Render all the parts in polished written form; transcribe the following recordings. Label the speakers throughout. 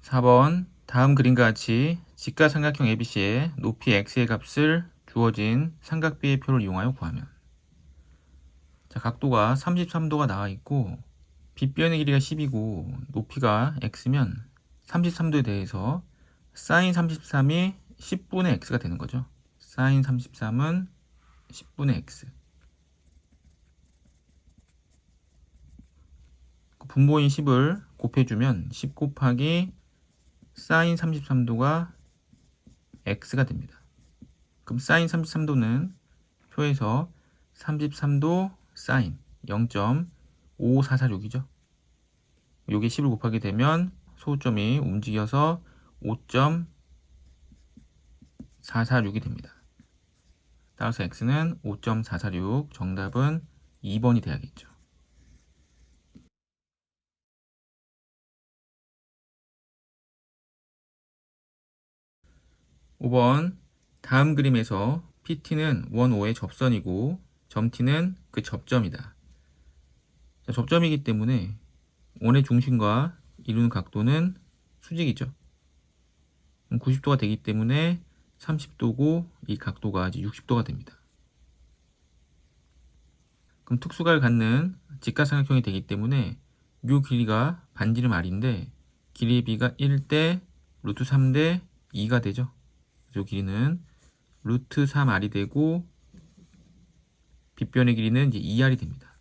Speaker 1: 4번 다음 그림과 같이 직가삼각형 ABC의 높이 x의 값을 주어진 삼각비의 표를 이용하여 구하면, 자, 각도가 33도가 나와 있고 빗변의 길이가 10이고 높이가 x면 33도에 대해서 sin 33이 10분의 x가 되는 거죠. sin 33은 10분의 x. 분모인 10을 곱해주면 10 곱하기 sin 33도가 x가 됩니다. 그럼 sin 33도는 표에서 33도 sin 0.5446이죠. 요게 10을 곱하게 되면 소점이 움직여서 5.446이 됩니다. 따라서 x는 5.446, 정답은 2번이 돼야겠죠. 5번 다음 그림에서 PT는 원 O의 접선이고 점 T는 그 접점이다. 자, 접점이기 때문에 원의 중심과 이루는 각도는 수직이죠. 90도가 되기 때문에 30도고 이 각도가 이제 60도가 됩니다. 그럼 특수각을 갖는 직가삼각형이 되기 때문에 요 길이가 반지름 R인데 길이의 비가 1대 루트 3대 2가 되죠. 요 길이는 루트 3R이 되고 빗변의 길이는 이제 2R이 됩니다.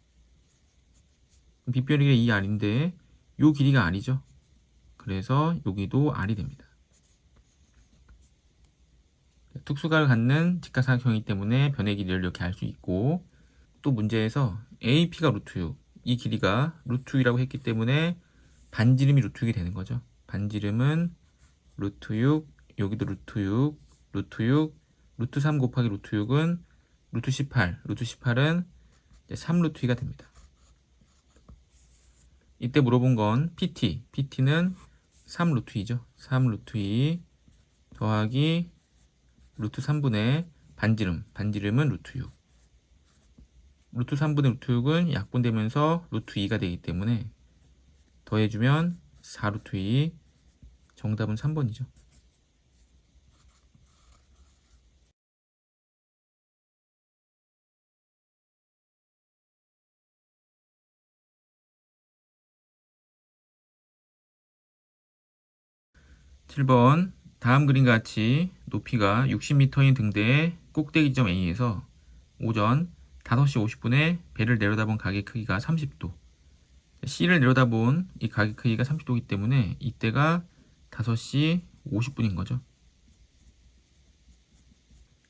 Speaker 1: 빗변의 길이가 2R인데 요 길이가 R이죠. 그래서 여기도 R이 됩니다. 특수각을 갖는 직가삼각형이기 때문에 변의 길이를 이렇게 알 수 있고, 또 문제에서 AP가 루트 6, 이 길이가 루트 6이라고 했기 때문에 반지름이 루트 6이 되는 거죠. 반지름은 루트 6, 여기도 루트 6, 루트 6, 루트 3 곱하기 루트 6은 루트 18, 루트 18은 3 루트 2가 됩니다. 이때 물어본 건 PT는 3 루트 2죠. 3 루트 2 더하기 루트 3분의 반지름은 루트 6. 루트 3분의 루트 6은 약분되면서 루트 2가 되기 때문에 더해주면 4 루트 2, 정답은 3번이죠. (7번) 다음 그림과 같이 높이가 60m인 등대의 꼭대기 지점 A에서 오전 5시 50분에 배를 내려다본 각의 크기가 30도, C를 내려다본 이 각의 크기가 30도이기 때문에 이때가 5시 50분인 거죠.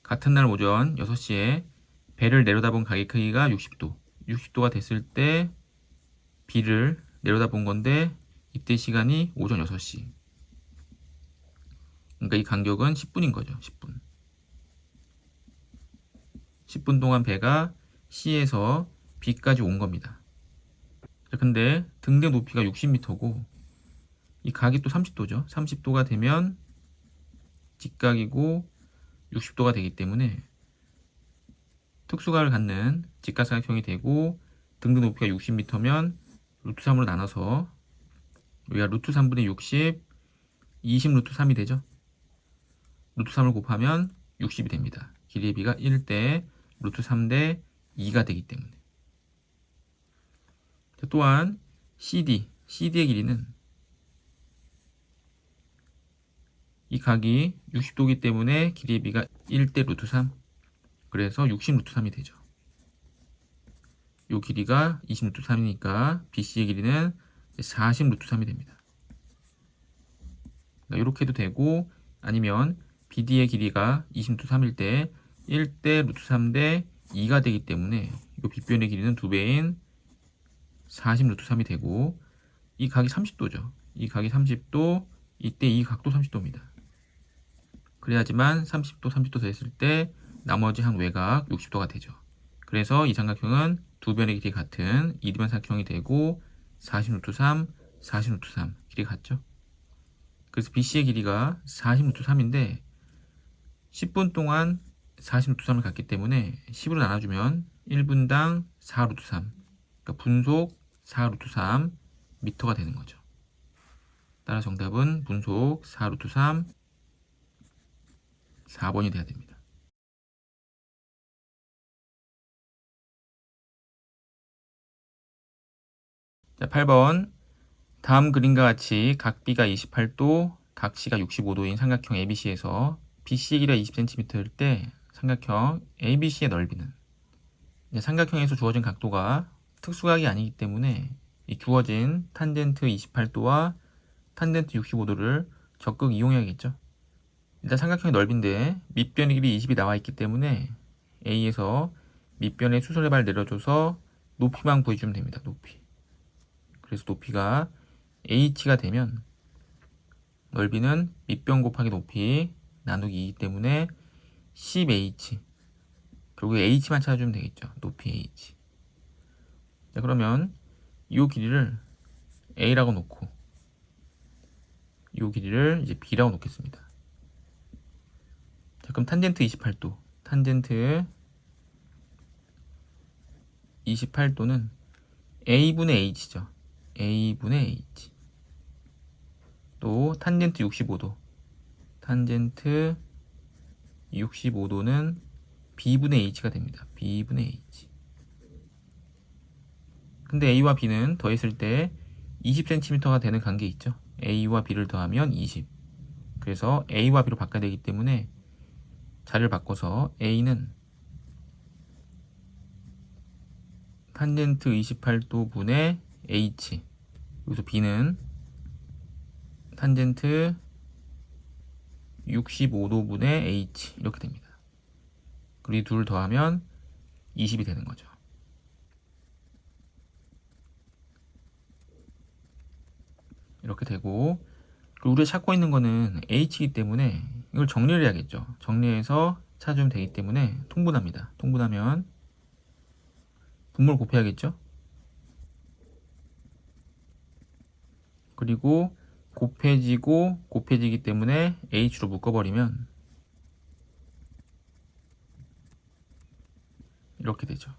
Speaker 1: 같은 날 오전 6시에 배를 내려다본 각의 크기가 60도, 60도가 됐을 때 B를 내려다본 건데 이때 시간이 오전 6시. 그러니까 이 간격은 10분인 거죠. 10분. 10분 동안 배가 C에서 B까지 온 겁니다. 자, 근데 등대 높이가 60m고 이 각이 또 30도죠. 30도가 되면 직각이고 60도가 되기 때문에 특수각을 갖는 직각삼각형이 되고 등대 높이가 60m면 루트 3으로 나눠서 여기가 루트 3분의 60, 20 루트 3이 되죠. 루트 3을 곱하면 60이 됩니다. 길이의 비가 1대 루트 3대 2가 되기 때문에. 또한 CD의 길이는 이 각이 60도이기 때문에 길이의 비가 1대 루트 3, 그래서 60 루트 3이 되죠. 이 길이가 20 루트 3이니까 BC의 길이는 40 루트 3이 됩니다. 이렇게 해도 되고, 아니면 BD의 길이가 20 루트 3일 때 1대 루트 3대 2가 되기 때문에 이 빗변의 길이는 2배인 40 루트 3이 되고, 이 각이 30도죠. 이 각이 30도, 이때 이 각도 30도입니다. 그래야지만 30도 됐을 때 나머지 한 외곽 60도가 되죠. 그래서 이 삼각형은 두 변의 길이 같은 이등변 삼각형이 되고 40 루트 3, 40 루트 3 길이가 같죠. 그래서 BC의 길이가 40 루트 3인데 10분 동안 40 루트 3을 갖기 때문에 10으로 나눠주면 1분당 4 루트 3, 그러니까 분속 4 루트 3 미터가 되는 거죠. 따라 정답은 분속 4 루트 3 4번이 돼야 됩니다. 자, 8번. 다음 그림과 같이 각 B가 28도, 각 C가 65도인 삼각형 ABC에서 BC의 길이가 20cm일 때 삼각형 ABC의 넓이는, 삼각형에서 주어진 각도가 특수각이 아니기 때문에 이 주어진 탄젠트 28도와 탄젠트 65도를 적극 이용해야겠죠. 일단 삼각형의 넓이인데 밑변의 길이 20이 나와 있기 때문에 A에서 밑변의 수선의 내려줘서 높이만 구해주면 됩니다. 높이. 그래서 높이가 h가 되면 넓이는 밑변 곱하기 높이 나누기 2이기 때문에 10h. 결국에 h만 찾아주면 되겠죠. 높이 h. 자, 그러면 이 길이를 a라고 놓고 이 길이를 이제 b라고 놓겠습니다. 자, 그럼 탄젠트 28도. 탄젠트 28도는 a분의 h죠. a분의 h. 또 탄젠트 65도. 탄젠트 65도는 b분의 h가 됩니다. b분의 h. 근데 a와 b는 더했을 때 20cm가 되는 관계 있죠. a와 b를 더하면 20. 그래서 a와 b로 바꿔야 되기 때문에 자리를 바꿔서 a는 탄젠트 28도 분의 h. 여기서 b는 탄젠트 65도 분의 h 이렇게 됩니다. 그리고 둘 더하면 20이 되는 거죠. 이렇게 되고, 그리고 우리가 찾고 있는 거는 h이기 때문에 이걸 정리를 해야겠죠. 정리해서 찾으면 되기 때문에 통분합니다. 통분하면 분모를 곱해야겠죠. 그리고 곱해지고 곱해지기 때문에 h로 묶어버리면 이렇게 되죠.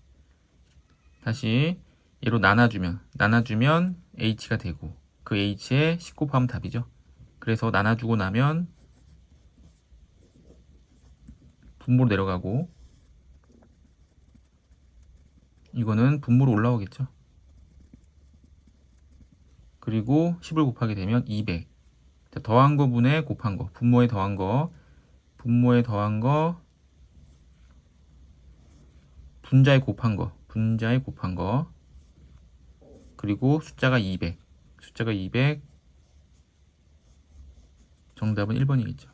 Speaker 1: 다시 얘로 나눠주면 h가 되고 그 h에 10 곱하면 답이죠. 그래서 나눠주고 나면 분모로 내려가고 이거는 분모로 올라오겠죠. 그리고 10을 곱하게 되면 200. 자, 더한 거 분의 곱한 거. 분모에 더한 거. 분모에 더한 거. 분자에 곱한 거. 분자에 곱한 거. 그리고 숫자가 200. 숫자가 200. 정답은 1번이겠죠.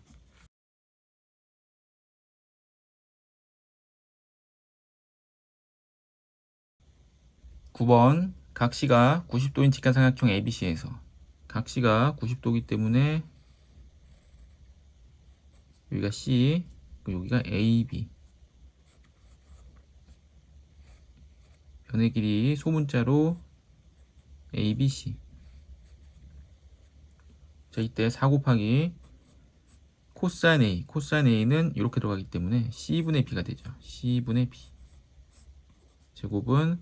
Speaker 1: 9번. 각 C가 90도인 직간삼각형 ABC에서 각 C가 90도이기 때문에 여기가 C, 여기가 AB. 변의 길이 소문자로 ABC. 자, 이때 4 곱하기 코사인 A. 코사인 A는 이렇게 들어가기 때문에 C분의 B가 되죠. C분의 B. 제곱은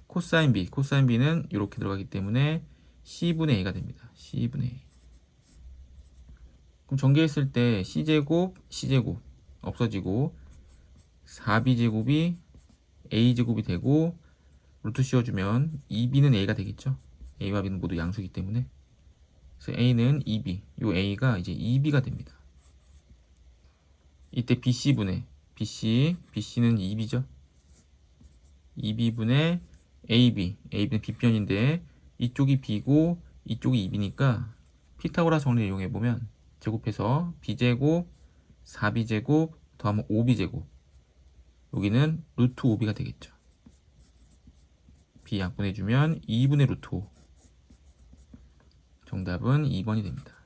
Speaker 1: 코사인 B. 코사인 B는 이렇게 들어가기 때문에 C분의 A가 됩니다. C분의 A. 그럼 전개했을 때 C제곱, C제곱 없어지고 4B제곱이 A제곱이 되고 루트 씌워주면 2B는 A가 되겠죠. A와 B는 모두 양수이기 때문에. 그래서 A는 2B. 이 A가 이제 2B가 됩니다. 이때 BC분의 BC는 2B죠. 2B분의 AB. AB는 B변인데 이쪽이 B고 이쪽이 2B니까 피타고라스 정리를 이용해보면 제곱해서 B제곱 4B제곱 더하면 5B제곱. 여기는 루트 5B가 되겠죠. B 약분해주면 2분의 루트 5. 정답은 2번이 됩니다.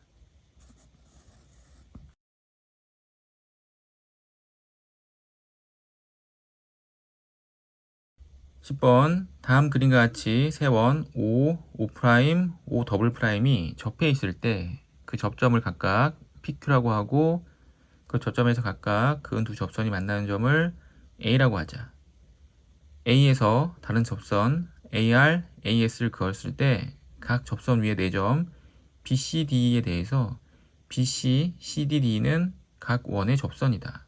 Speaker 1: 10번. 다음 그림과 같이 세원 O, O', O 더블 프라임이 접해 있을 때 그 접점을 각각 PQ라고 하고 그 접점에서 각각 그 두 접선이 만나는 점을 A라고 하자. A에서 다른 접선 AR, AS를 그었을 때 각 접선 위에 4점 BCD에 대해서 BC, CDD는 각 원의 접선이다.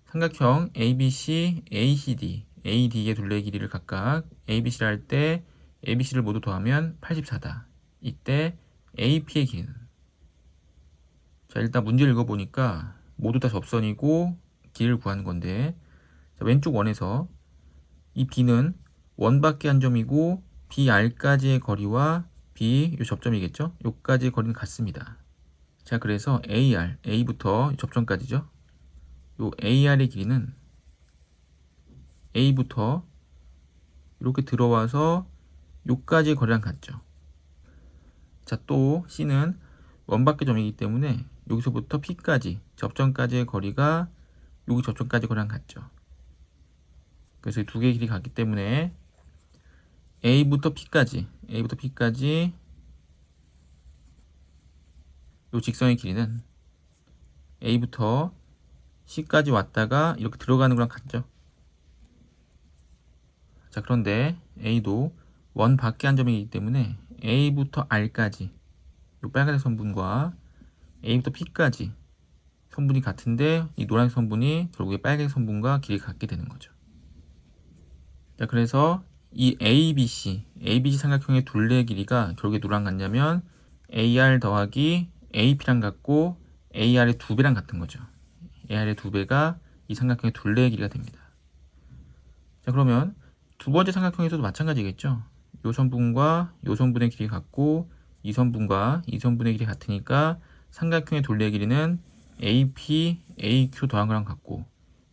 Speaker 1: 삼각형 ABC, ACD, AD의 둘레의 길이를 각각 ABC를 할 때 ABC를 모두 더하면 84다. 이때 AP의 길이는, 자, 일단 문제를 읽어보니까 모두 다 접선이고 길이를 구하는 건데, 자, 왼쪽 원에서 이 B는 원밖에 한 점이고 BR까지의 거리와 B, 요 접점이겠죠? 요까지의 거리는 같습니다. 자, 그래서 AR, A부터 접점까지죠? 요 AR의 길이는 A부터 이렇게 들어와서 요까지의 거리랑 같죠. 자, 또 C는 원밖에 점이기 때문에 여기서부터 P까지, 접점까지의 거리가 여기 접점까지 거리랑 같죠. 그래서 이 두 개의 길이 같기 때문에 A부터 P까지 요 직선의 길이는 A부터 C까지 왔다가 이렇게 들어가는 거랑 같죠. 자, 그런데 A도 원 밖에 한 점이기 때문에 A부터 R까지 요 빨간색 선분과 A부터 P까지 선분이 같은데 이 노란색 선분이 결국에 빨간색 선분과 길이가 같게 되는 거죠. 자, 그래서 이 ABC 삼각형의 둘레의 길이가 결국에 누구랑 같냐면 AR 더하기 AP랑 같고 AR의 2배랑 같은 거죠. AR의 2배가 이 삼각형의 둘레의 길이가 됩니다. 자, 그러면 두 번째 삼각형에서도 마찬가지겠죠. 요 선분과 요 선분의 길이 같고 이 선분과 이 선분의 길이 같으니까 삼각형의 둘레의 길이는 AP, AQ 더한 거랑 같고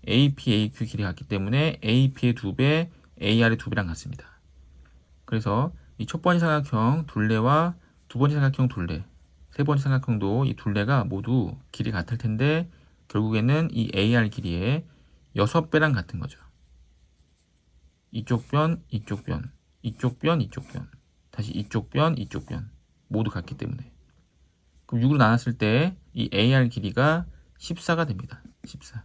Speaker 1: AP, AQ 길이 같기 때문에 AP의 2배, AR의 2배랑 같습니다. 그래서 이 첫 번째 삼각형 둘레와 두 번째 삼각형 둘레, 세 번째 삼각형도 이 둘레가 모두 길이 같을 텐데 결국에는 이 AR 길이의 6배랑 같은 거죠. 이쪽 변, 이쪽 변, 이쪽 변, 이쪽 변, 다시 이쪽 변, 이쪽 변 모두 같기 때문에, 그럼 6으로 나눴을 때 이 AR 길이가 14가 됩니다. 14.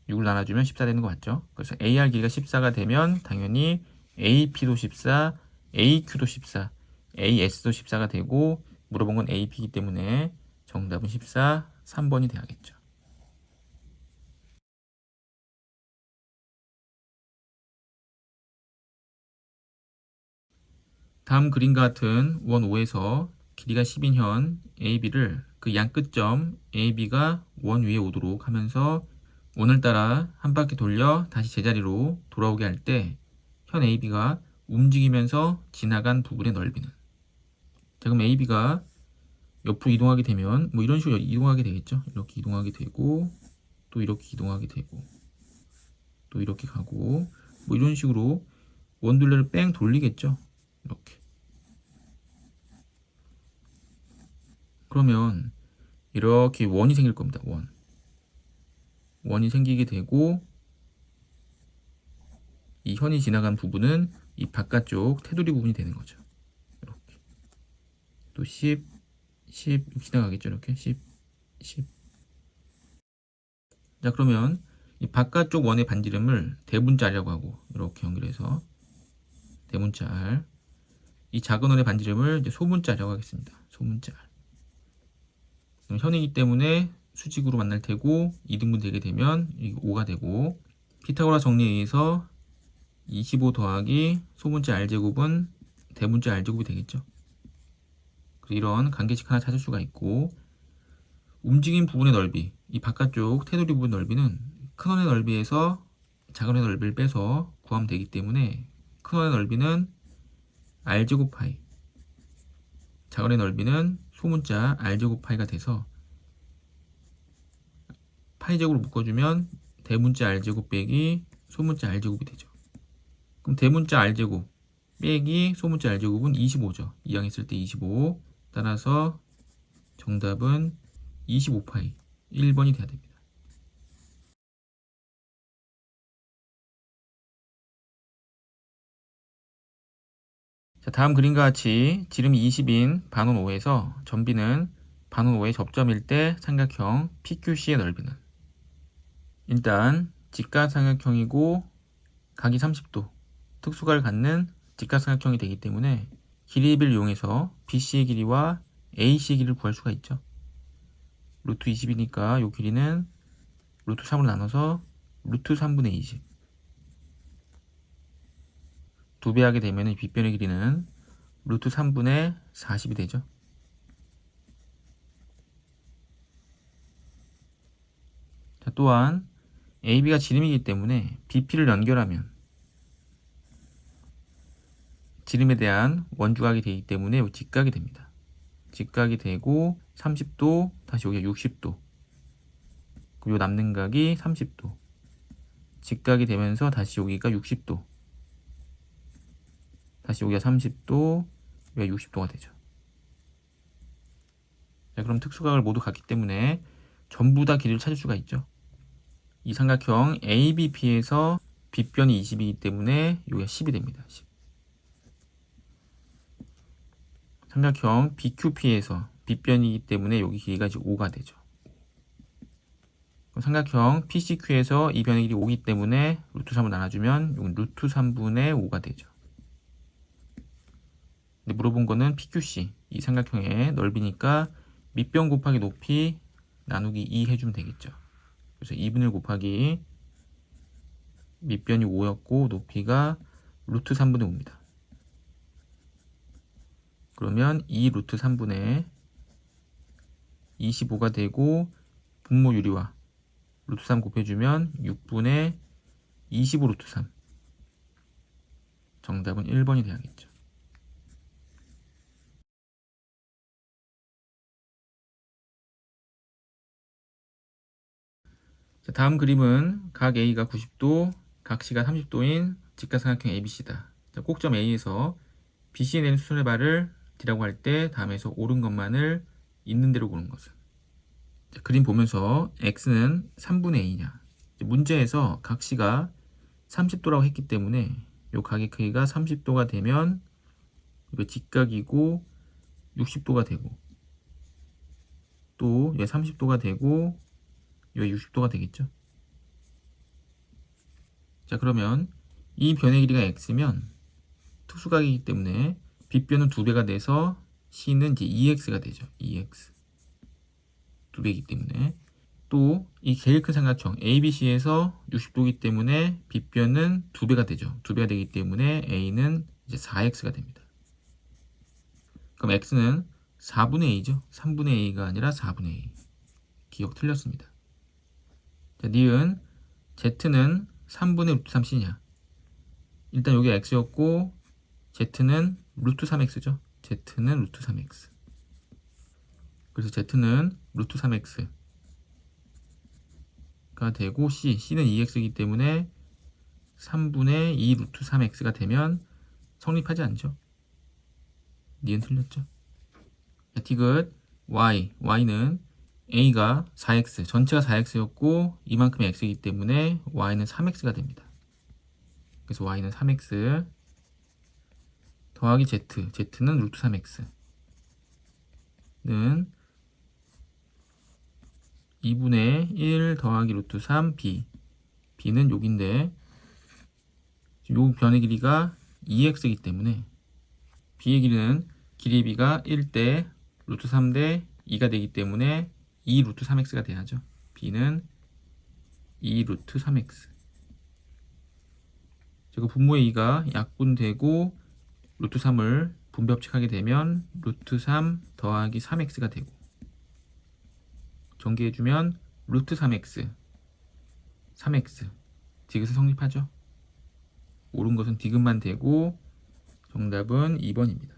Speaker 1: 6을 나눠주면 14 되는 거 맞죠? 그래서 AR 길이가 14가 되면 당연히 AP도 14, AQ도 14, AS도 14가 되고 물어본 건 AP이기 때문에 정답은 14, 3번이 돼야겠죠. 다음 그림과 같은 원 5에서 길이가 10인 현 AB를 그 양 끝점 AB가 원 위에 오도록 하면서 원을 따라 한 바퀴 돌려 다시 제자리로 돌아오게 할 때 현 AB가 움직이면서 지나간 부분의 넓이는, 자, 그럼 AB가 옆으로 이동하게 되면 뭐 이런 식으로 이동하게 되겠죠. 이렇게 이동하게 되고 또 이렇게 이동하게 되고 또 이렇게 가고 뭐 이런 식으로 원둘레를 뺑 돌리겠죠. 이렇게. 그러면 이렇게 원이 생길 겁니다. 원이 생기게 되고 이 현이 지나간 부분은 이 바깥쪽 테두리 부분이 되는 거죠. 이렇게. 또 10 지나가겠죠. 이렇게 10. 자, 그러면 이 바깥쪽 원의 반지름을 대문자라고 하고 이렇게 연결해서 대문자, 이 작은 원의 반지름을 이제 소문자라고 하겠습니다. 소문자. 그럼 현이기 때문에 수직으로 만날 테고 이등분 되게 되면 5가 되고, 피타고라 정리에 의해서 25 더하기 소문자 r제곱은 대문자 r제곱이 되겠죠. 그래서 이런 관계식 하나 찾을 수가 있고, 움직인 부분의 넓이, 이 바깥쪽 테두리 부분 넓이는 큰 원의 넓이에서 작은 원의 넓이를 빼서 구하면 되기 때문에 큰 원의 넓이는 r제곱 파이, 작은 원의 넓이는 소문자 r제곱 파이가 돼서 파이제곱으로 묶어주면 대문자 r제곱 빼기 소문자 r제곱이 되죠. 그럼 대문자 r제곱 빼기 소문자 r제곱은 25죠. 이항했을 때 25. 따라서 정답은 25파이 1번이 돼야 됩니다. 자, 다음 그림과 같이 지름이 20인 반원 5에서 전비는 반원 5의 접점일 때 삼각형 PQC의 넓이는, 일단 직각삼각형이고 각이 30도 특수각을 갖는 직각삼각형이 되기 때문에 길이비를 이용해서 BC의 길이와 AC의 길이를 구할 수가 있죠. 루트 20이니까 이 길이는 루트 3으로 나눠서 루트 3분의 20. 2배 하게 되면 빗변의 길이는 루트 3분의 40이 되죠. 자, 또한 AB가 지름이기 때문에 BP를 연결하면 지름에 대한 원주각이 되기 때문에 직각이 됩니다. 직각이 되고 30도, 다시 여기가 60도. 그리고 남는 각이 30도. 직각이 되면서 다시 여기가 60도. 다시 여기가 30도, 여기가 60도가 되죠. 자, 그럼 특수각을 모두 갖기 때문에 전부 다 길이를 찾을 수가 있죠. 이 삼각형 ABP에서 빗변이 20이기 때문에 여기가 10이 됩니다. 10. 삼각형 BQP에서 빗변이기 때문에 여기 길이가 이제 5가 되죠. 삼각형 PCQ에서 이 변의 길이 5이기 때문에 루트 3을 나눠주면 이건 루트 3분의 5가 되죠. 근데 물어본 거는 PQC, 이 삼각형의 넓이니까 밑변 곱하기 높이 나누기 2 해주면 되겠죠. 그래서 2분의 1 곱하기 밑변이 5였고 높이가 루트 3분의 5입니다. 그러면 2 루트 3분의 25가 되고 분모 유리와 루트 3 곱해주면 6분의 25 루트 3. 정답은 1번이 돼야겠죠. 자, 다음 그림은 각 A가 90도, 각 C가 30도인 직각삼각형 ABC다. 자, 꼭점 A에서 BC에 내린 수선의 발을 D라고 할 때 다음에서 옳은 것만을 있는 대로 고른 것은. 자, 그림 보면서 X는 3분의 A냐. 문제에서 각 C가 30도라고 했기 때문에 이 각의 크기가 30도가 되면 이거 직각이고 60도가 되고 또 얘 30도가 되고 여기 60도가 되겠죠. 자, 그러면 이 변의 길이가 x면 특수각이기 때문에 빗변은 2배가 돼서 c는 이제 2x가 되죠. 2x 2배이기 때문에 또 이 제일 큰 삼각형 ABC에서 60도이기 때문에 빗변은 2배가 되죠. 2배가 되기 때문에 a는 이제 4x가 됩니다. 그럼 x는 4분의 a죠. 3분의 a가 아니라 4분의 a. 기억 틀렸습니다. 자, 니은 z는 3분의 루트 3c냐. 일단 여기 x였고 z는 루트 3x죠. z는 루트 3x. 그래서 z는 루트 3x가 되고 c는 2x이기 때문에 3분의 2 루트 3x가 되면 성립하지 않죠. 니은 틀렸죠. 자, 디귿 y는 a가 4x, 전체가 4x였고 이만큼이 x이기 때문에 y는 3x가 됩니다. 그래서 y는 3x 더하기 z는 루트 3x는 2분의 1 더하기 루트 3 b는 여기인데 요 변의 길이가 2x이기 때문에 b의 길이는 길이의 b가 1대 루트 3대 2가 되기 때문에 2 루트 3x가 돼야죠. b는 2 루트 3x. 제가 분모의 2가 약분되고 루트 3을 분배합칙하게 되면 루트 3 더하기 3x가 되고 전개해주면 루트 3x 3x 디귿은 성립하죠. 옳은 것은 디귿만 되고 정답은 2번입니다.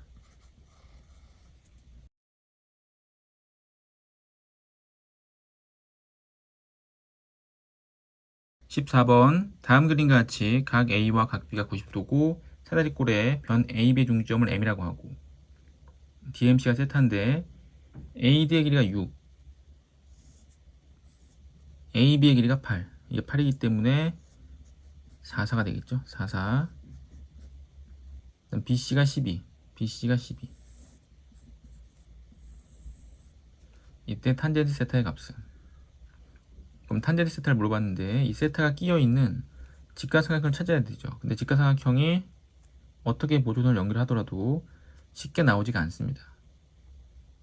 Speaker 1: 14번 다음 그림과 같이 각 A와 각 B가 90도고 사다리꼴에 변 AB의 중점을 M이라고 하고 DMC가 세타인데 AD의 길이가 6 AB의 길이가 8 이게 8이기 때문에 44가 되겠죠. 44 BC가 12 이때 탄젠트 세타의 값은 그럼 탄젠트 세타를 물어봤는데 이 세타가 끼어있는 직각삼각형을 찾아야 되죠. 근데 직각삼각형이 어떻게 보존을 연결하더라도 쉽게 나오지가 않습니다.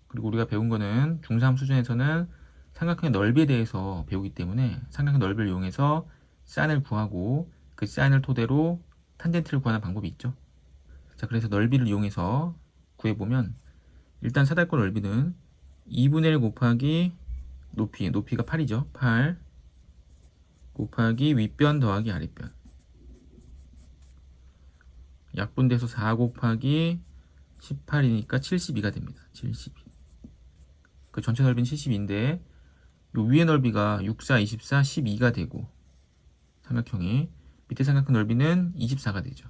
Speaker 1: 그리고 우리가 배운 거는 중3 수준에서는 삼각형의 넓이에 대해서 배우기 때문에 삼각형 넓이를 이용해서 사인을 구하고 그 사인을 토대로 탄젠트를 구하는 방법이 있죠. 자, 그래서 넓이를 이용해서 구해보면 일단 사다리꼴 넓이는 2분의 1 곱하기 높이가 8이죠. 8 곱하기 윗변 더하기 아랫변. 약분돼서 4 곱하기 18이니까 72가 됩니다. 72. 그 전체 넓이는 72인데 요 위의 넓이가 6, 4, 24, 12가 되고 삼각형이 밑에 삼각형 넓이는 24가 되죠.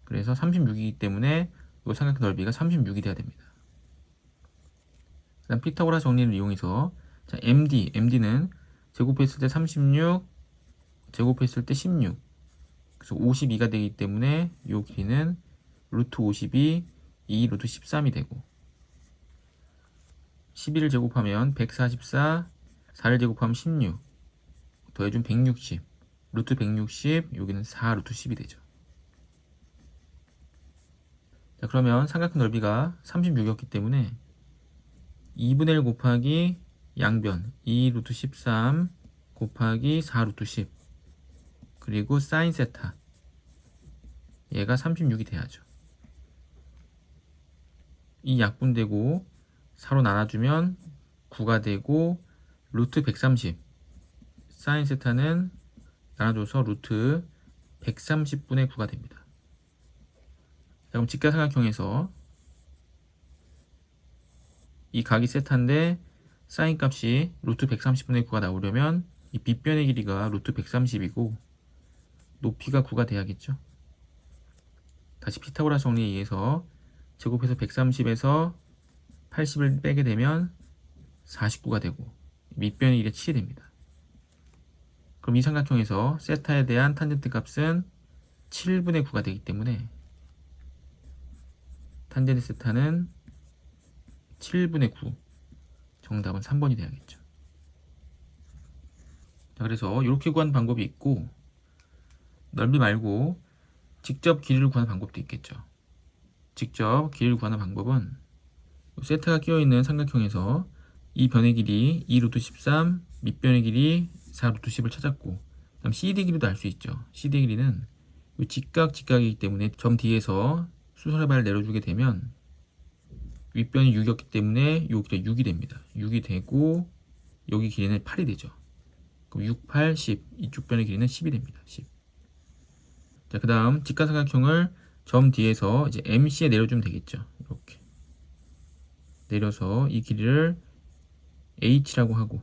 Speaker 1: 그래서 36이기 때문에 이 삼각형 넓이가 36이 돼야 됩니다. 그 다음 피타고라스 정리를 이용해서 자, MD는 제곱했을 때 36, 제곱했을 때 16. 그래서 52가 되기 때문에 이 길이는 루트 52, 2 루트 13이 되고 11을 제곱하면 144, 4를 제곱하면 16, 더해주면 160, 루트 160, 여기는 4 루트 10이 되죠. 자, 그러면 삼각형 넓이가 36이었기 때문에 2분의 1 곱하기 양변 2 루트 13 곱하기 4 루트 10 그리고 사인 세타 얘가 36이 돼야죠. 이 약분되고 4로 나눠주면 9가 되고 루트 130 사인 세타는 나눠줘서 루트 130분의 9가 됩니다. 자, 그럼 직각삼각형에서 이 각이 세타인데 사인 값이 루트 130분의 9가 나오려면 이 빗변의 길이가 루트 130이고 높이가 9가 돼야겠죠. 다시 피타고라스 정리에 의해서 제곱해서 130에서 80을 빼게 되면 49가 되고 밑변의 길이가 7이 됩니다. 그럼 이 삼각형에서 세타에 대한 탄젠트 값은 7분의 9가 되기 때문에 탄젠트 세타는 7분의 9 정답은 3번이 돼야겠죠. 자, 그래서 이렇게 구하는 방법이 있고 넓이 말고 직접 길이를 구하는 방법도 있겠죠. 직접 길이를 구하는 방법은 세타가 끼어있는 삼각형에서 이 변의 길이 2 루트 13, 밑변의 길이 4 루트 10을 찾았고 그다음 CD 길이도 알 수 있죠. CD 길이는 직각이기 때문에 점 D에서 수선의 내려주게 되면 윗변이 6이었기 때문에 이 길이가 6이 됩니다. 6이 되고 여기 길이는 8이 되죠. 그럼 6, 8, 10 이쪽 변의 길이는 10이 됩니다. 10. 자, 그 다음 직각삼각형을 점 D에서 이제 MC에 내려주면 되겠죠. 이렇게 내려서 이 길이를 H라고 하고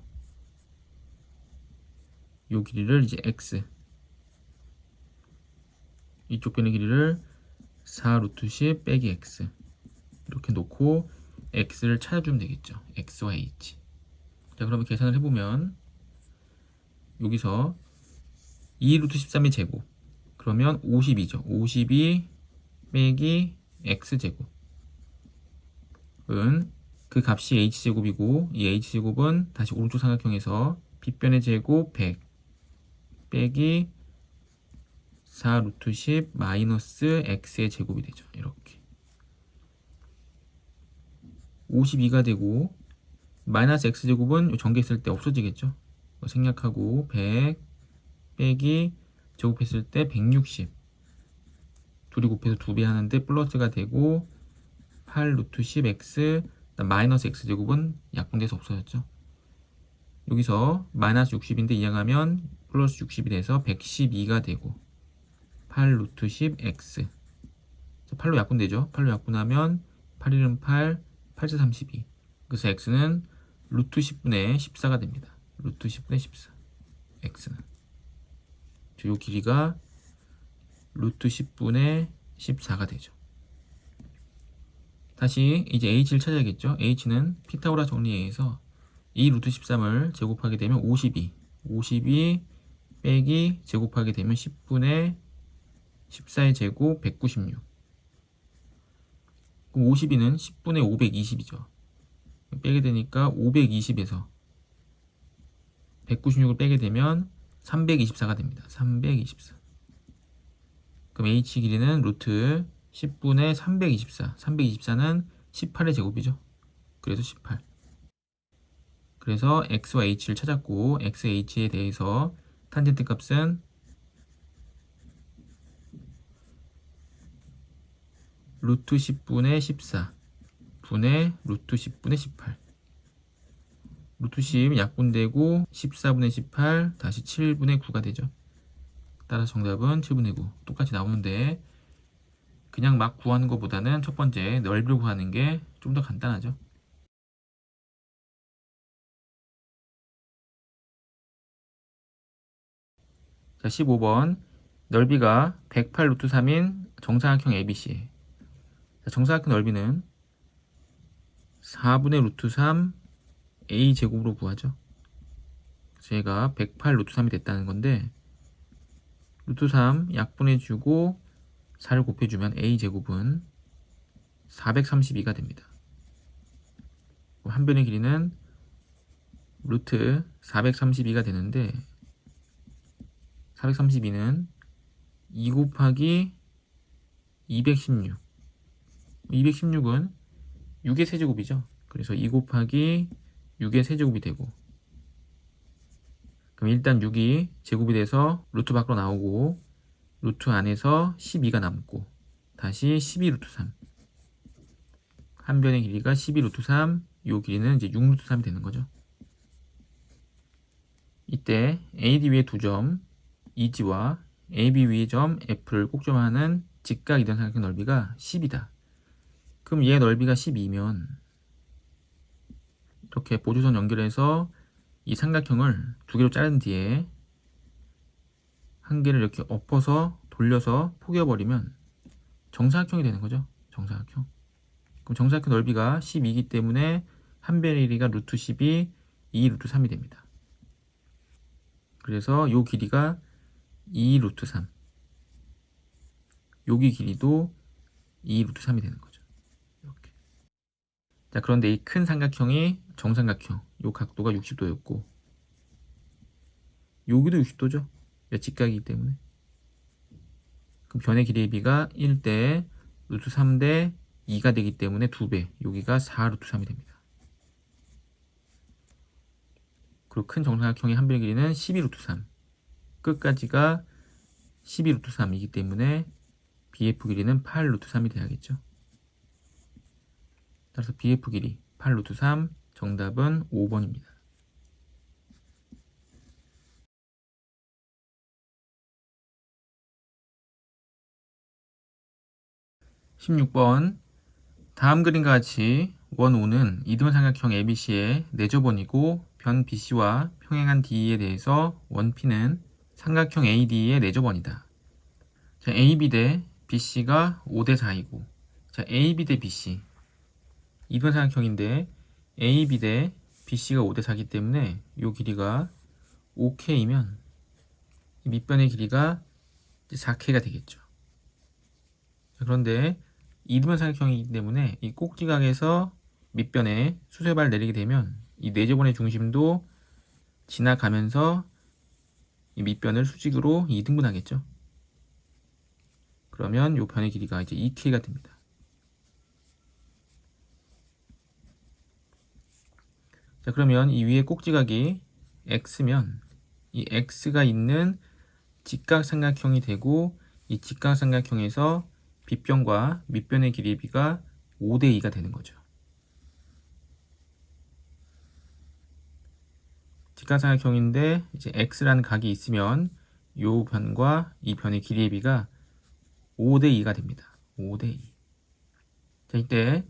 Speaker 1: 이 길이를 이제 X 이쪽 변의 길이를 4 루트 10 빼기 X 이렇게 놓고 X를 찾아주면 되겠죠. X와 H. 자, 그러면 계산을 해보면 여기서 2 루트 13의 제곱 그러면 52죠. 52 빼기 X제곱 은 그 값이 H제곱이고 이 H제곱은 다시 오른쪽 삼각형에서 빗변의 제곱 100 빼기 4 루트 10 마이너스 X의 제곱이 되죠. 이렇게 52가 되고 마이너스 X제곱은 전개했을 때 없어지겠죠. 생략하고 100 빼기 제곱했을 때 160 둘이 곱해서 2배 하는데 플러스가 되고 8 루트 10x 마이너스 x제곱은 약분돼서 없어졌죠. 여기서 마이너스 60인데 이항하면 플러스 60이 돼서 112가 되고 8 루트 10x 8로 약분되죠. 8로 약분하면 8일은 8, 8세 32 그래서 x는 루트 10분의 14가 됩니다. 루트 10분의 14 x는 이 길이가 루트 10분의 14가 되죠. 다시 이제 h를 찾아야겠죠. h는 피타고라스 정리에 의해서 2 루트 13을 제곱하게 되면 52 빼기 제곱하게 되면 10분의 14의 제곱 196 그럼 52는 10분의 520이죠. 빼게 되니까 520에서 196을 빼게 되면 324가 됩니다. 324 그럼 h 길이는 루트 10분의 324. 324는 18의 제곱이죠. 그래서 18. 그래서 x와 h를 찾았고 x, h에 대해서 탄젠트 값은 루트 10분의 14 분의 루트 10분의 18. 루트 10 약분되고 14분의 18 다시 7분의 9가 되죠. 따라서 정답은 7분의 9 똑같이 나오는데 그냥 막 구하는 것보다는 첫 번째 넓이를 구하는 게 좀 더 간단하죠. 자, 15번 넓이가 108 루트 3인 정사각형 ABC. 자, 정사각형 넓이는 4분의 루트 3 A 제곱으로 구하죠. 그래서 얘가 108 루트 3이 됐다는 건데 루트 3 약분해주고 4를 곱해주면 A 제곱은 432가 됩니다. 한 변의 길이는 루트 432가 되는데 432는 2 곱하기 216. 216은 6의 세제곱이죠. 그래서 2 곱하기 6의 세제곱이 되고 그럼 일단 6이 제곱이 돼서 루트 밖으로 나오고 루트 안에서 12가 남고 다시 12 루트 3. 한 변의 길이가 12 루트 3, 이 길이는 이제 6 루트 3이 되는 거죠. 이때 AD 위에 두 점 EG와 AB 위의 점 F를 꼭점하는 직각 이동 삼각형 넓이가 10이다. 그럼 얘 넓이가 12면 이렇게 보조선 연결해서 이 삼각형을 두 개로 자른 뒤에 한 개를 이렇게 엎어서 돌려서 포개버리면 정사각형이 되는 거죠. 정사각형. 그럼 정사각형 넓이가 12이기 때문에 한 변의 길이가 루트 12, 2 루트 3이 됩니다. 그래서 요 길이가 2 루트 3. 여기 길이도 2 루트 3이 되는 거죠. 이렇게. 자, 그런데 이 큰 삼각형이 정삼각형. 요 각도가 60도였고 여기도 60도죠. 직각이기 때문에. 그럼 변의 길이의 비가 1대 루트 3대 2가 되기 때문에 2배. 여기가 4 루트 3이 됩니다. 그리고 큰 정삼각형의 한 변의 길이는 12 루트 3. 끝까지가 12 루트 3이기 때문에 BF 길이는 8 루트 3이 돼야겠죠. 따라서 BF 길이 8 루트 3, 정답은 5번입니다. 16번 다음 그림과 같이 원 O는 이등분삼각형 ABC의 내저번이고 변 BC와 평행한 DE에 대해서 원 P는 삼각형 AD의 내저번이다. 자, AB 대 BC가 5대 4이고 자, AB 대 BC 이등분삼각형인데 AB 대 BC가 5대 4이기 때문에 이 길이가 5K이면 밑변의 길이가 4K가 되겠죠. 자, 그런데 이등분삼각형이기 때문에 이 꼭지각에서 밑변에 수세발 내리게 되면 이 내저번의 중심도 지나가면서 이 밑변을 수직으로 2등분하겠죠. 그러면 이 변의 길이가 이제 2K가 됩니다. 자, 그러면 이 위에 꼭지각이 X면 이 X가 있는 직각삼각형이 되고 이 직각삼각형에서 빗변과 밑변의 길이의 비가 5대 2가 되는 거죠. 직각삼각형인데 이제 X라는 각이 있으면 이 변과 이 변의 길이의 비가 5대 2가 됩니다. 5대 2. 자, 이때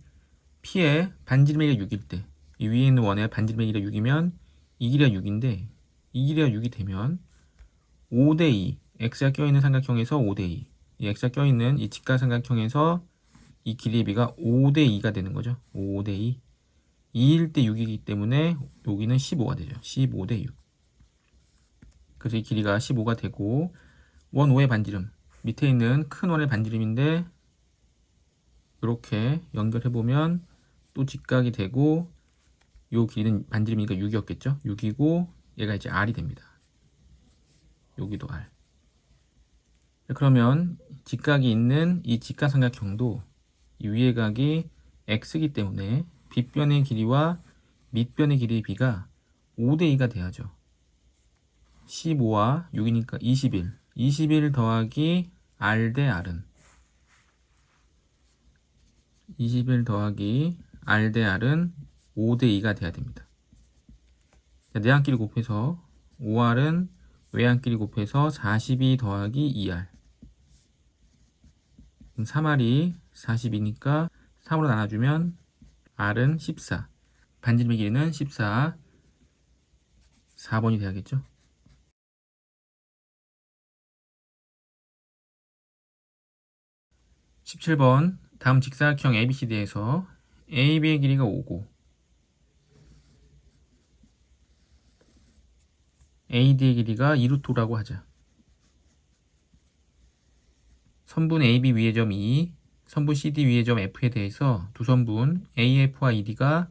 Speaker 1: P의 반지름의 6일 때 이 위에 있는 원의 반지름의 길이가 6이면 이 길이가 6인데 이 길이가 6이 되면 5대 2 X가 껴있는 삼각형에서 5대 2 이 X가 껴있는 이 직각삼각형에서 이 길이의 비가 5대 2가 되는 거죠. 5대 2 2일 때 6이기 때문에 여기는 15가 되죠. 15대 6 그래서 이 길이가 15가 되고 원 5의 반지름 밑에 있는 큰 원의 반지름인데 이렇게 연결해보면 또 직각이 되고 요 길이는 반지름이니까 6이었겠죠. 6이고 얘가 이제 R이 됩니다. 여기도 R. 그러면 직각이 있는 이 직각삼각형도 이 위의 각이 x이기 때문에 빗변의 길이와 밑변의 길이의 비가 5대2가 돼야죠. 15와 6이니까 21. 21 더하기 r 대 r은 21 더하기 r 대 r은 5대2가 돼야 됩니다. 내항끼리 곱해서 5r은 외항끼리 곱해서 42 더하기 2r. 3r이 42니까 3으로 나눠주면 r은 14. 반지름의 길이는 14. 4번이 돼야겠죠. 17번 다음 직사각형 ABCD에서 AB의 길이가 5고 AD의 길이가 2루트라고 하자. 선분 AB 위의 점 E, 선분 CD 위의 점 F에 대해서 두 선분 AF와 ED가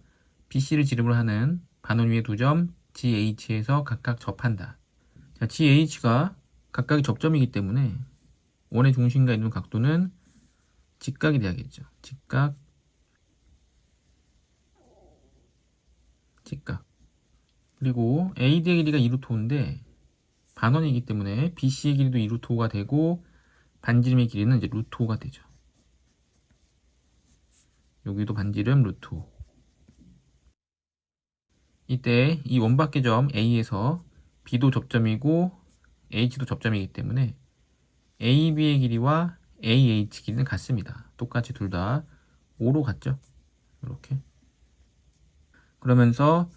Speaker 1: BC를 지름으로 하는 반원 위의 두 점 GH에서 각각 접한다. 자, GH가 각각의 접점이기 때문에 원의 중심과 있는 각도는 직각이 돼야겠죠. 직각. 그리고 AD의 길이가 2루트 5인데 반원이기 때문에 BC의 길이도 2루트 5가 되고 반지름의 길이는 이제 루트 5가 되죠. 여기도 반지름 루트 5. 이때 이 원밖의 점 A에서 B도 접점이고 H도 접점이기 때문에 AB의 길이와 AH 길이는 같습니다. 똑같이 둘 다 5로 같죠. 이렇게. 그러면서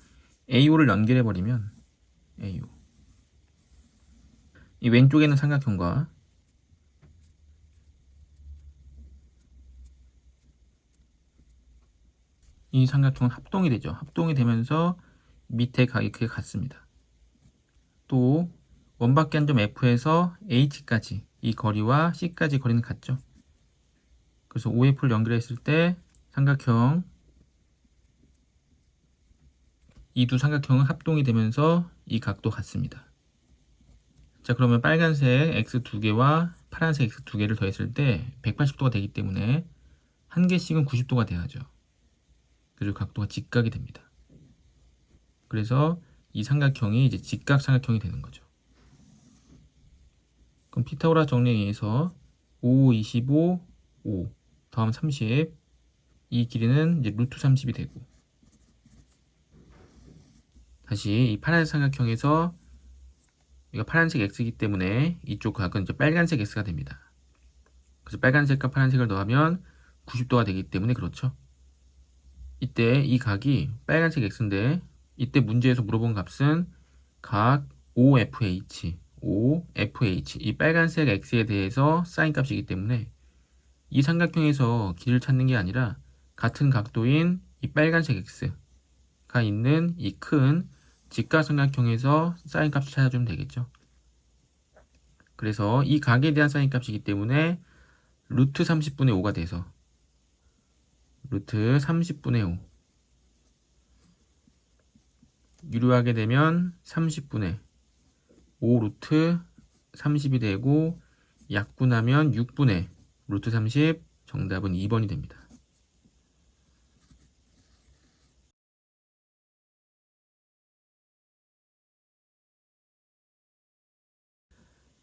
Speaker 1: AO를 연결해버리면 AO. 이 왼쪽에 있는 삼각형과 이 삼각형은 합동이 되죠. 합동이 되면서 밑에 각이 크게 같습니다. 또 원밖에 한 점 F에서 H까지 이 거리와 C까지 거리는 같죠. 그래서 OF를 연결했을 때 삼각형 이 두 삼각형은 합동이 되면서 이 각도 같습니다. 자, 그러면 빨간색 X 두 개와 파란색 X 두 개를 더했을 때 180도가 되기 때문에 한 개씩은 90도가 돼야죠. 그리고 각도가 직각이 됩니다. 그래서 이 삼각형이 이제 직각 삼각형이 되는 거죠. 그럼 피타고라스 정리에 의해서 5, 25, 5 더하면 30. 이 길이는 이제 루트 30이 되고 다시 이 파란색 삼각형에서 이거 파란색 x이기 때문에 이쪽 각은 이제 빨간색 x가 됩니다. 그래서 빨간색과 파란색을 더하면 90도가 되기 때문에 그렇죠. 이때 이 각이 빨간색 x인데 이때 문제에서 물어본 값은 각 OFH 이 빨간색 x에 대해서 사인 값이기 때문에 이 삼각형에서 길을 찾는 게 아니라 같은 각도인 이 빨간색 x가 있는 이 큰 직각삼각형에서 사인 값을 찾아주면 되겠죠. 그래서 이 각에 대한 사인 값이기 때문에 루트 30분의 5가 돼서 루트 30분의 5 유료하게 되면 30분의 5 루트 30이 되고 약분하면 6분의 루트 30. 정답은 2번이 됩니다.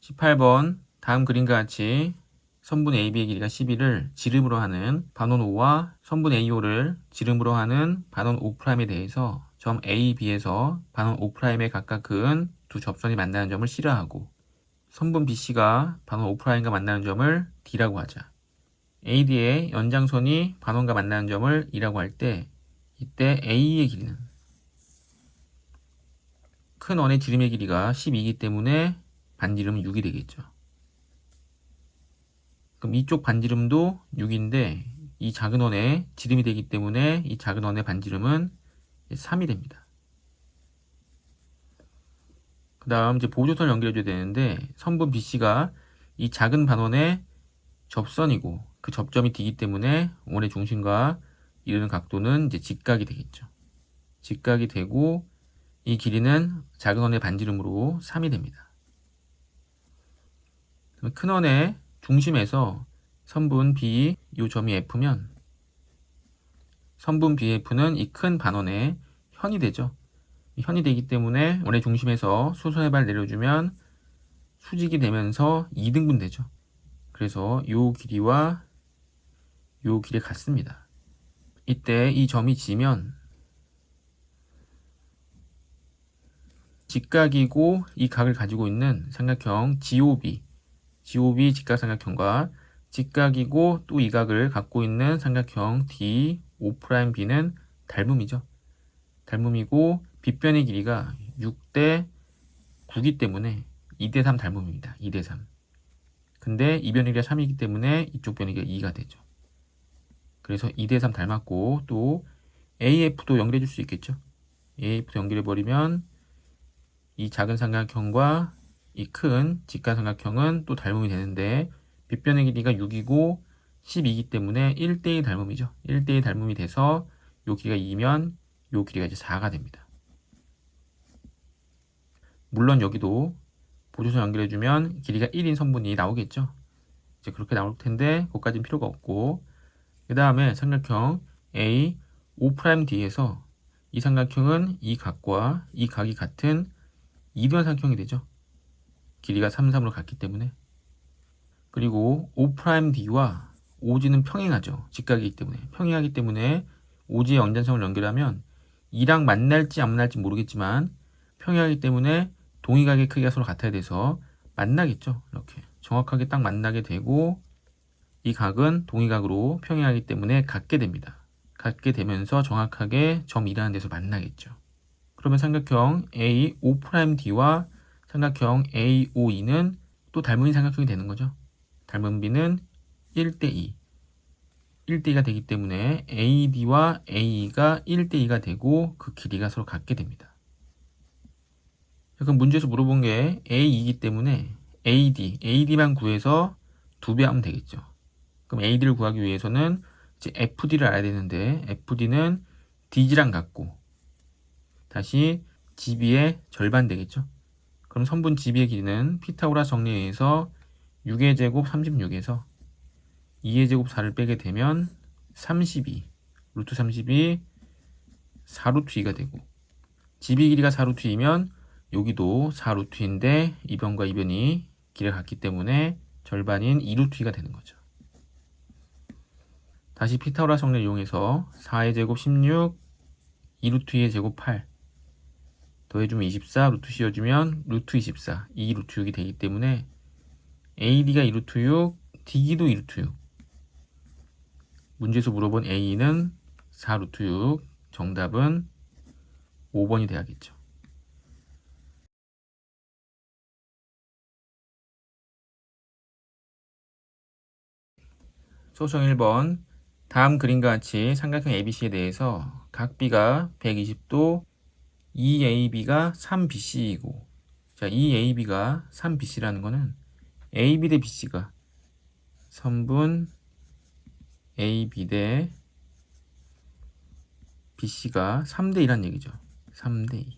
Speaker 1: 18번 다음 그림과 같이 선분 AB의 길이가 11을 지름으로 하는 반원 5와 선분 AO를 지름으로 하는 반원 5'에 대해서 점 AB에서 반원 5'에 각각 그은 두 접선이 만나는 점을 C라 하고 선분 BC가 반원 5'과 만나는 점을 D라고 하자. AD의 연장선이 반원과 만나는 점을 E라고 할 때 이때 A의 길이는 큰 원의 지름의 길이가 12이기 때문에 반지름은 6이 되겠죠. 그럼 이쪽 반지름도 6인데 이 작은 원의 지름이 되기 때문에 이 작은 원의 반지름은 3이 됩니다. 그 다음 이제 보조선을 연결해줘야 되는데 선분 BC가 이 작은 반원의 접선이고 그 접점이 D이기 때문에 원의 중심과 이르는 각도는 이제 직각이 되겠죠. 직각이 되고 이 길이는 작은 원의 반지름으로 3이 됩니다. 큰 원의 중심에서 선분 B 요 점이 F면 선분 BF는 이 큰 반원의 현이 되죠. 현이 되기 때문에 원의 중심에서 수선의 발 내려주면 수직이 되면서 2등분 되죠. 그래서 요 길이와 요 길이 같습니다. 이때 이 점이 지면 직각이고 이 각을 가지고 있는 삼각형 GOB 직각삼각형과 직각이고 또 이 각을 갖고 있는 삼각형 DO'B는 닮음이죠. 닮음이고 빗변의 길이가 6대 9기 때문에 2대3 닮음입니다. 2대3. 근데 이 변의 길이가 3이기 때문에 이쪽 변의 길이가 2가 되죠. 그래서 2대3 닮았고 또 AF도 연결해 줄 수 있겠죠. AF도 연결해 버리면 이 작은 삼각형과 이 큰 직각삼각형은 또 닮음이 되는데 빗변의 길이가 6이고 12이기 때문에 1대1 닮음이죠. 1대1 닮음이 돼서 요 길이가 2면 요 길이가 이제 4가 됩니다. 물론 여기도 보조선 연결해주면 길이가 1인 선분이 나오겠죠. 이제 그렇게 나올 텐데 그것까지는 필요가 없고 그 다음에 삼각형 A, O'D에서 이 삼각형은 이 각과 이 각이 같은 이변 삼각형이 되죠. 길이가 3, 3으로 같기 때문에. 그리고 O'D와 OG는 평행하죠. 직각이기 때문에. 평행하기 때문에 OG의 연장선을 연결하면 2랑 만날지 안 만날지 모르겠지만 평행하기 때문에 동의각의 크기가 서로 같아야 돼서 만나겠죠. 이렇게 정확하게 딱 만나게 되고 이 각은 동의각으로 평행하기 때문에 같게 됩니다. 같게 되면서 정확하게 점 2라는 데서 만나겠죠. 그러면 삼각형 AO'D와 삼각형 AOE는 또 닮은 삼각형이 되는 거죠. 닮은 비는 1대2. 1대2가 되기 때문에 AD와 AE가 1대2가 되고 그 길이가 서로 같게 됩니다. 그럼 문제에서 물어본 게 A2이기 때문에 AD만 구해서 2배 하면 되겠죠. 그럼 AD를 구하기 위해서는 이제 FD를 알아야 되는데 FD는 DG랑 같고 다시 GB의 절반 되겠죠. 그럼 선분 GB의 길이는 피타고라스 정리에 의해서 6의 제곱 36에서 2의 제곱 4를 빼게 되면 32 루트 32 4루트 2가 되고 GB 길이가 4루트 2면 여기도 4루트인데 이 변과 이 변이 길이가 같기 때문에 절반인 2루트 2가 되는 거죠. 다시 피타고라스 정리를 이용해서 4의 제곱 16 2루트 2의 제곱 8 더해주면 24 루트 씌워주면 루트 24 2 루트 6이 되기 때문에 AD가 2 루트 6 DD도 2 루트 6 문제에서 물어본 A는 4 루트 6 정답은 5번이 돼야겠죠. 소수형 1번 다음 그림과 같이 삼각형 ABC에 대해서 각 B가 120도 EAB가 3BC이고 자, EAB가 3BC라는 거는 AB 대 BC가 선분 AB 대 BC가 3대 2란 얘기죠. 3대 2.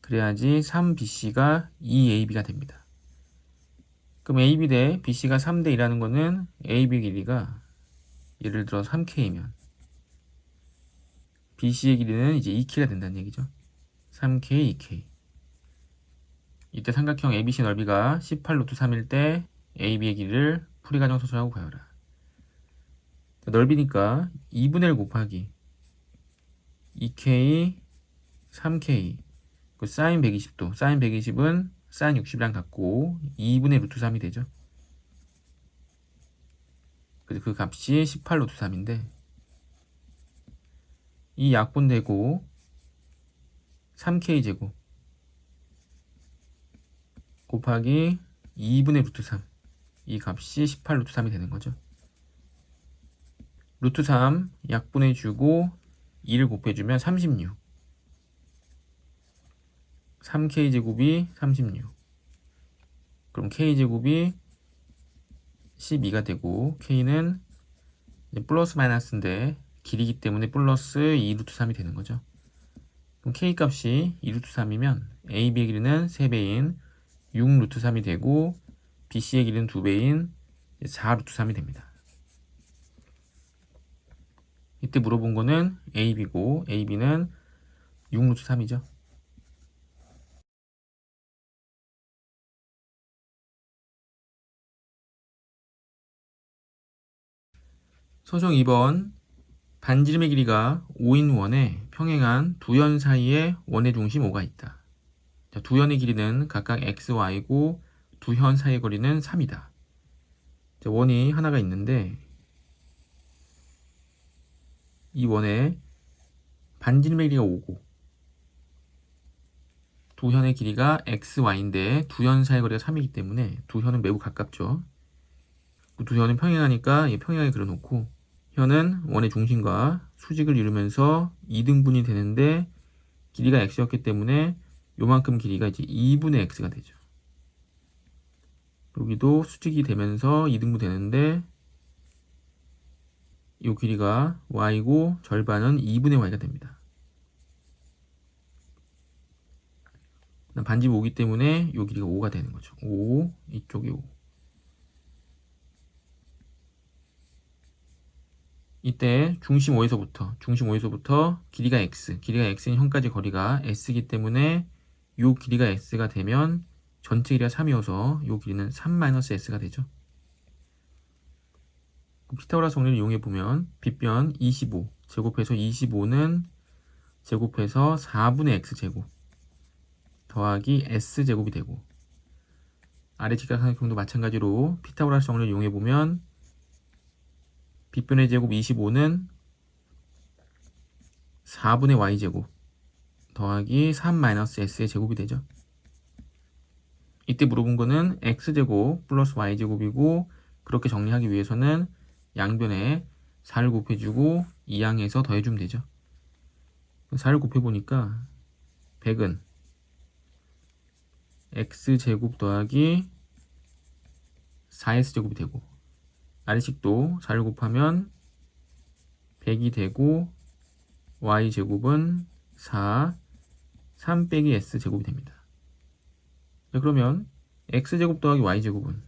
Speaker 1: 그래야지 3BC가 2AB가 됩니다. 그럼 AB 대 BC가 3대 2라는 거는 AB 길이가 예를 들어 3K면 BC의 길이는 이제 2K가 된다는 얘기죠. 3K, 2K. 이때 삼각형 ABC 넓이가 18루트 3일 때 AB의 길이를 풀이과정 소수하고 구하라. 넓이니까 2분의 1 곱하기 2K, 3K 그 사인 120도 사인 120은 사인 60이랑 같고 2분의 루트 3이 되죠. 그래서 그 값이 18 루트 3인데 이 약분되고 3K 제곱 곱하기 2분의 루트 3 이 값이 18 루트 3이 되는 거죠. 루트 3 약분해 주고 2를 곱해주면 36 3K 제곱이 36 그럼 K 제곱이 12가 되고 K는 플러스 마이너스인데 길이기 때문에 플러스 2루트 3이 되는 거죠. 그럼 K 값이 2루트 3이면 AB의 길이는 3배인 6루트 3이 되고 BC의 길이는 2배인 4 루트 3이 됩니다. 이때 물어본 거는 AB고 AB는 6 루트 3이죠. 소송 2번 반지름의 길이가 5인 원에 평행한 두 현 사이에 원의 중심 5가 있다. 자, 두 현의 길이는 각각 x, y고 두 현 사이의 거리는 3이다. 자, 원이 하나가 있는데 이 원의 반지름의 길이가 5고 두 현의 길이가 x, y인데 두 현 사이의 거리가 3이기 때문에 두 현은 매우 가깝죠. 두 현은 평행하니까 평행하게 그려놓고 현은 원의 중심과 수직을 이루면서 2등분이 되는데 길이가 x였기 때문에 요만큼 길이가 이제 2분의 x가 되죠. 여기도 수직이 되면서 2등분 되는데 이 길이가 y고 절반은 2분의 y가 됩니다. 반지름 5기 때문에 이 길이가 5가 되는 거죠. 5, 이쪽이 5. 이때 중심 5에서부터 길이가 x인 현까지 거리가 s이기 때문에 이 길이가 s가 되면 전체 길이가 3이어서 이 길이는 3-s가 되죠. 피타고라스 정리를 이용해보면 빗변 25 제곱해서 25는 제곱해서 4분의 x제곱 더하기 s제곱이 되고 아래 직각삼각형도 마찬가지로 피타고라스 정리를 이용해보면 빗변의 제곱 25는 4분의 y제곱 더하기 3-s의 제곱이 되죠. 이때 물어본 거는 x제곱 플러스 y제곱이고 그렇게 정리하기 위해서는 양변에 4를 곱해주고 이 양에서 더해주면 되죠. 4를 곱해보니까 100은 x제곱 더하기 4s제곱이 되고 아래식도 4를 곱하면 100이 되고 y제곱은 4, 3 빼기 s제곱이 됩니다. 자, 그러면 x제곱 더하기 y제곱은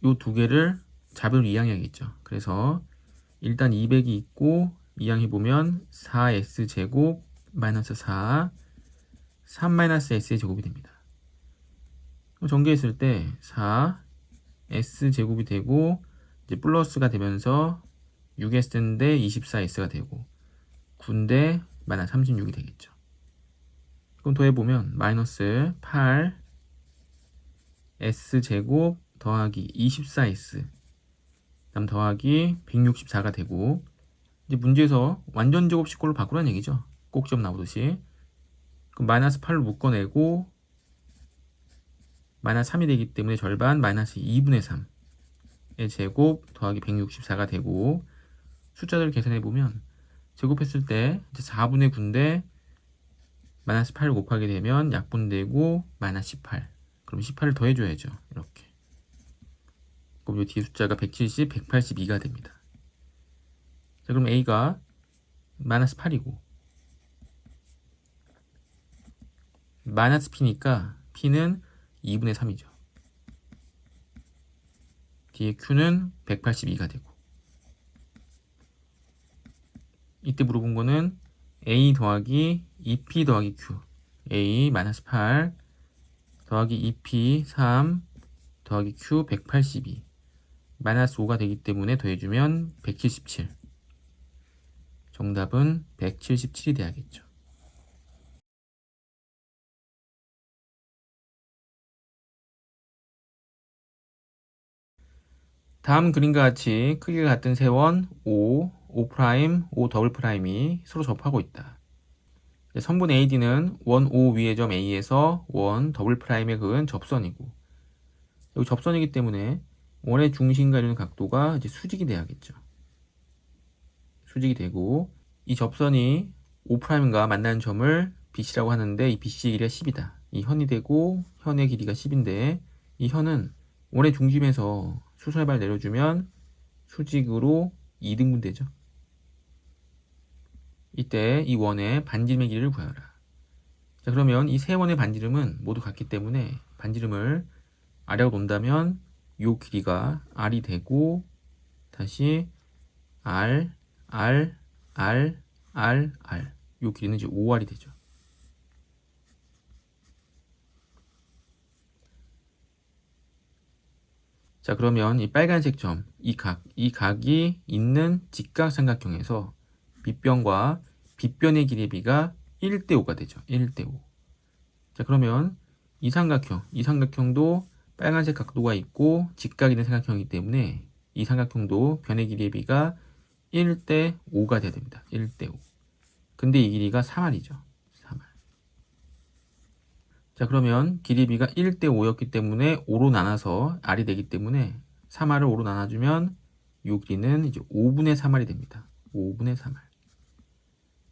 Speaker 1: 이 두 개를 자별로 이항해야겠죠. 그래서 일단 200이 있고 이항해보면 4s제곱 마이너스 4, 3-s의 제곱이 됩니다. 전개했을 때 4s제곱이 되고 이제 플러스가 되면서 6s인데 24s가 되고 9인데 마이너스 36이 되겠죠. 그럼 더해보면 마이너스 8s제곱 더하기 24s 그다음 더하기 164가 되고 이제 문제에서 완전 제곱식꼴로 바꾸라는 얘기죠. 꼭지점 나오듯이. 그럼 마이너스 8을 묶어내고 마이너스 3이 되기 때문에 절반 마이너스 2분의 3의 제곱 더하기 164가 되고 숫자들을 계산해보면 제곱했을 때 이제 4분의 9인데 마이너스 8을 곱하게 되면 약분되고 마이너스 18 그럼 18을 더해줘야죠. 이렇게 그럼 이 뒤에 숫자가 170, 182가 됩니다. 자, 그럼 A가 마이너스 8이고 마이너스 P니까 P는 2분의 3이죠. 뒤에 Q는 182가 되고 이때 물어본 거는 A 더하기 2P 더하기 Q A 마이너스 8 더하기 2P 3 더하기 Q 182 마이너스 5가 되기 때문에 더해주면 177 정답은 177이 돼야겠죠. 다음 그림과 같이 크기가 같은 세 원 O, O', O 더블''이 서로 접하고 있다. 선분 AD는 원 O 위의 점 A에서 원 더블''의 그은 접선이고 여기 접선이기 때문에 원의 중심과 이루는 각도가 이제 수직이 돼야겠죠. 수직이 되고 이 접선이 O'과 만나는 점을 BC라고 하는데 이 BC의 길이가 10이다. 이 현이 되고 현의 길이가 10인데 이 현은 원의 중심에서 수선의 발 내려주면 수직으로 2등분 되죠. 이때 이 원의 반지름의 길이를 구하라. 자, 그러면 이 세 원의 반지름은 모두 같기 때문에 반지름을 아래로 놓는다면 요 길이가 r이 되고 다시 r, r, r, r, r 요 길이는 이제 5r이 되죠. 자, 그러면 이 빨간색 점, 이 각이 있는 직각삼각형에서 밑변과 빗변의 길이의 비가 1대5가 되죠. 1대5. 자, 그러면 이 삼각형도 빨간색 각도가 있고 직각이 있는 삼각형이기 때문에 이 삼각형도 변의 길이의 비가 1대5가 돼야 됩니다. 1대5. 근데 이 길이가 3r이죠. 3r. 자, 그러면 길이 비가 1대5였기 때문에 5로 나눠서 r이 되기 때문에 3r을 5로 나눠주면 이 길이는 이제 5분의 3r이 됩니다. 5분의 3r.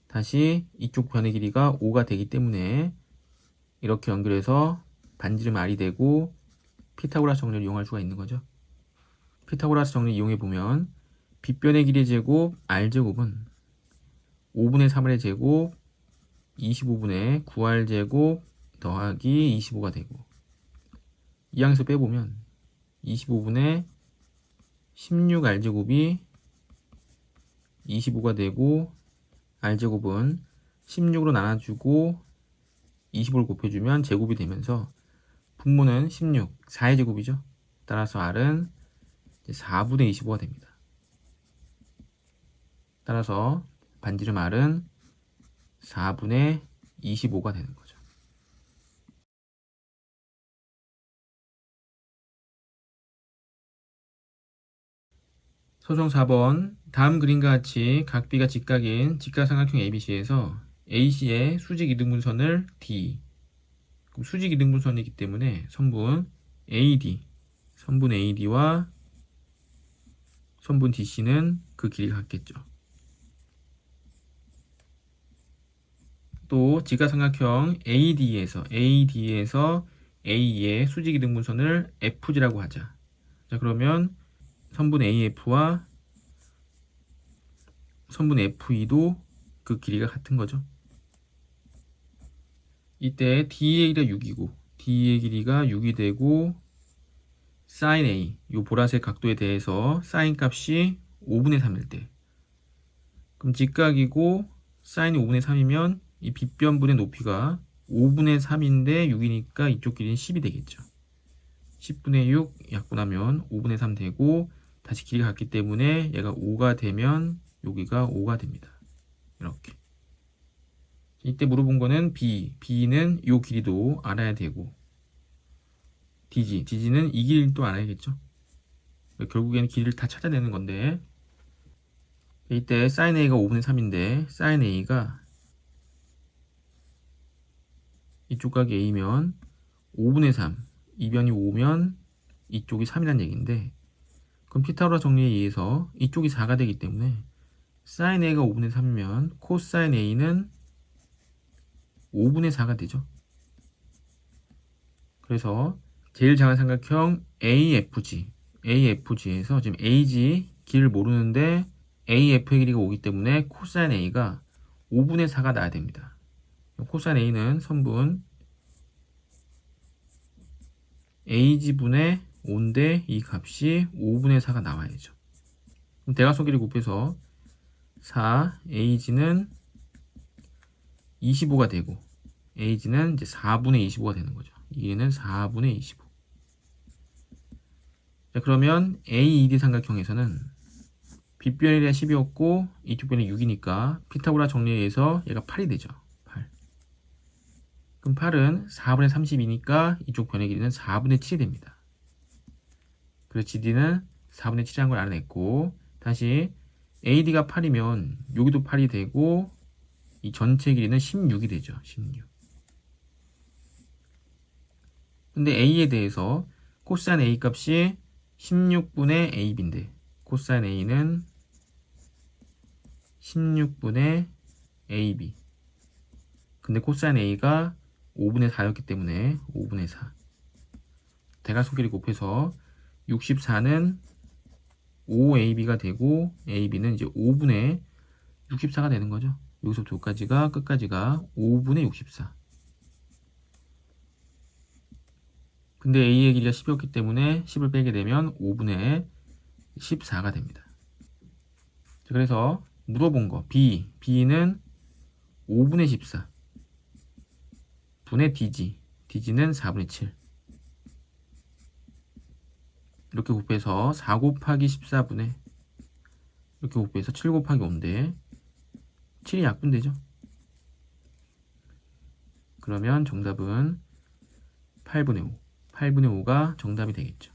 Speaker 1: 다시 이쪽 변의 길이가 5가 되기 때문에 이렇게 연결해서 반지름 r이 되고 피타고라스 정리를 이용할 수가 있는 거죠. 피타고라스 정리 이용해 보면 빗변의 길이 제곱 r제곱은 5분의 3r의 제곱 25분의 9r 제곱 더하기 25가 되고 이 항에서 빼보면 25분의 16r 제곱이 25가 되고 r 제곱은 16으로 나눠주고 25를 곱해주면 제곱이 되면서 분모는 16, 4의 제곱이죠. 따라서 r은 4분의 25가 됩니다. 따라서 반지름 r은 4분의 25가 되는 거죠. 소송 4번. 다음 그림과 같이 각비가 직각인 직각삼각형 ABC에서 AC의 수직 이등분선을 D, 그럼 수직 이등분선이기 때문에 선분 AD와 선분 DC는 그 길이가 같겠죠. 또 직각삼각형 AD에서 A의 수직 이등분선을 FG라고 하자. 자, 그러면 선분 AF와 선분 FE도 그 길이가 같은 거죠. 이때 D의 길이가 6이고 D의 길이가 6이 되고 sin A, 요 보라색 각도에 대해서 sin 값이 5분의 3일 때 그럼 직각이고 sin이 5분의 3이면 이 빗변분의 높이가 5분의 3인데 6이니까 이쪽 길이는 10이 되겠죠. 10분의 6 약분하면 5분의 3 되고 다시 길이가 같기 때문에 얘가 5가 되면 여기가 5가 됩니다. 이렇게. 이때 물어본 거는 B는 이 길이도 알아야 되고 DG는 이 길이를 또 알아야겠죠. 결국에는 길이를 다 찾아내는 건데 이때 sin A가 5분의 3인데 sin A가 이쪽 각이 A면 5분의 3 이변이 5면 이쪽이 3이라는 얘기인데 그럼 피타고라스 정리에 의해서 이쪽이 4가 되기 때문에 sin A가 5분의 3이면 cosine A는 5분의 4가 되죠. 그래서 제일 작은 삼각형 AFG에서 지금 AG 길을 모르는데 AF의 길이가 오기 때문에 코사인 A가 5분의 4가 나야 됩니다. 코사인 A는 선분 AG분의 5인데 이 값이 5분의 4가 나와야죠. 그럼 대각선 길이 곱해서 4AG는 25가 되고 AG는 이제 4분의 25가 되는 거죠. 얘는 4분의 25. 자, 그러면 AED 삼각형에서는 빗변이 10이었고 이쪽 변이 6이니까 피타고라스 정리에 의해서 얘가 8이 되죠. 8. 그럼 8은 4분의 30이니까 이쪽 변의 길이는 4분의 7이 됩니다. 그래서 GD는 4분의 7이라는 걸 알아냈고 다시 AD가 8이면 여기도 8이 되고 이 전체 길이는 16이 되죠. 16. 근데 A에 대해서 코사인 A 값이 16분의 AB인데 코사인 A는 16분의 AB. 근데 코사인 A가 5분의 4였기 때문에 5분의 4. 대각선 길이 곱해서 64는 5AB가 되고 AB는 이제 5분의 64가 되는 거죠. 여기서부터 여기까지가 끝까지가 5분의 64. 근데 A의 길이가 10이었기 때문에 10을 빼게 되면 5분의 14가 됩니다. 그래서 물어본 거 B는 5분의 14 분의 DG는 4분의 7 이렇게 곱해서 4 곱하기 14분의 이렇게 곱해서 7 곱하기 5인데 7이 약분되죠. 그러면 정답은 8분의 5 8분의 5가 정답이 되겠죠.